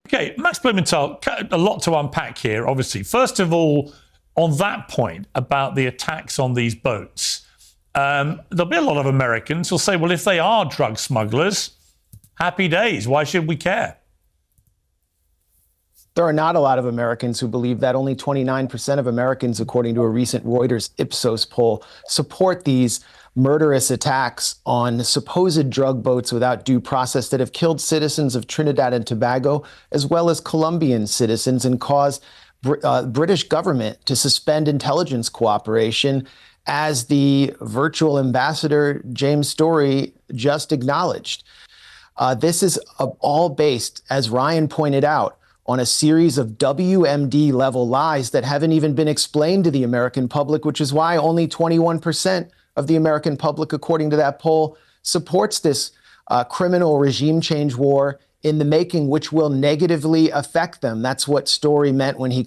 Okay, Max Blumenthal, a lot to unpack here, obviously. First of all, on that point about the attacks on these boats, there'll be a lot of Americans who'll say, well, if they are drug smugglers, happy days. Why should we care? There are not a lot of Americans who believe that. Only 29% of Americans, according to a recent Reuters Ipsos poll, support these murderous attacks on supposed drug boats without due process that have killed citizens of Trinidad and Tobago, as well as Colombian citizens, and caused British government to suspend intelligence cooperation, as the virtual ambassador James Story just acknowledged. This is all based, as Ryan pointed out, on a series of WMD-level lies that haven't even been explained to the American public, which is why only 21% of the American public, according to that poll, supports this criminal regime change war in the making, which will negatively affect them. That's what Story meant when he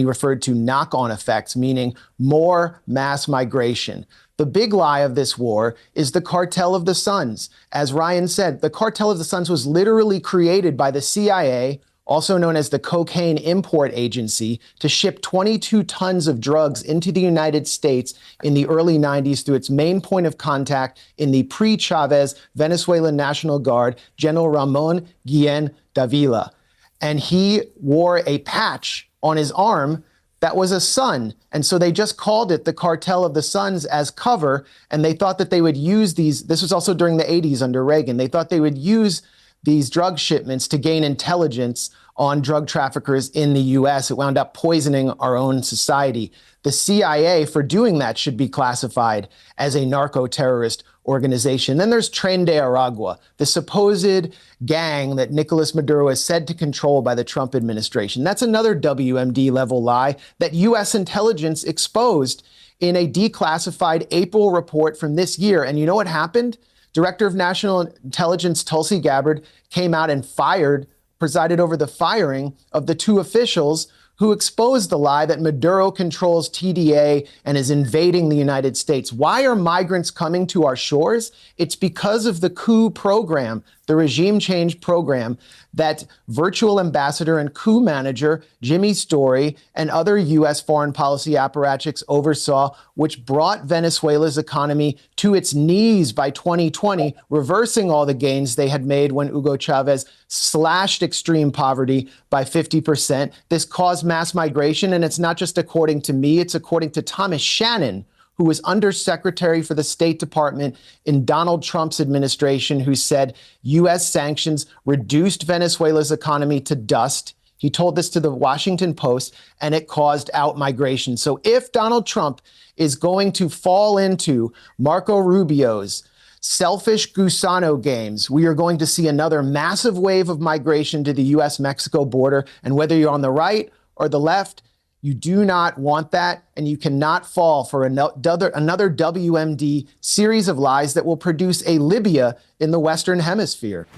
referred to knock-on effects, meaning more mass migration. The big lie of this war is the Cartel of the Suns. As Ryan said, the Cartel of the Suns was literally created by the CIA, also known as the Cocaine Import Agency, to ship 22 tons of drugs into the United States in the early 90s through its main point of contact in the pre-Chavez Venezuelan National Guard, General Ramon Guillén Davila. And he wore a patch on his arm that was a sun. And so they just called it the Cartel of the Suns as cover. And they thought that they would use these. This was also during the 80s under Reagan. They thought they would use these drug shipments to gain intelligence on drug traffickers in the U.S. It wound up poisoning our own society. The CIA, for doing that, should be classified as a narco-terrorist organization. Then there's Tren de Aragua, the supposed gang that Nicolas Maduro is said to control by the Trump administration. That's another WMD-level lie that U.S. intelligence exposed in a declassified April report from this year. And you know what happened? Director of National Intelligence Tulsi Gabbard came out and presided over the firing of the two officials who exposed the lie that Maduro controls TDA and is invading the United States. Why are migrants coming to our shores? It's because of the coup program, the regime change program that virtual ambassador and coup manager Jimmy Story and other U.S. foreign policy apparatchiks oversaw, which brought Venezuela's economy to its knees by 2020, reversing all the gains they had made when Hugo Chavez slashed extreme poverty by 50%. This caused mass migration, and it's not just according to me, it's according to Thomas Shannon, who was undersecretary for the State Department in Donald Trump's administration, who said U.S. sanctions reduced Venezuela's economy to dust. He told this to the Washington Post, and it caused outmigration. So if Donald Trump is going to fall into Marco Rubio's selfish Gusano games, we are going to see another massive wave of migration to the U.S.-Mexico border. And whether you're on the right or the left, you do not want that, and you cannot fall for another WMD series of lies that will produce a Libya in the Western Hemisphere.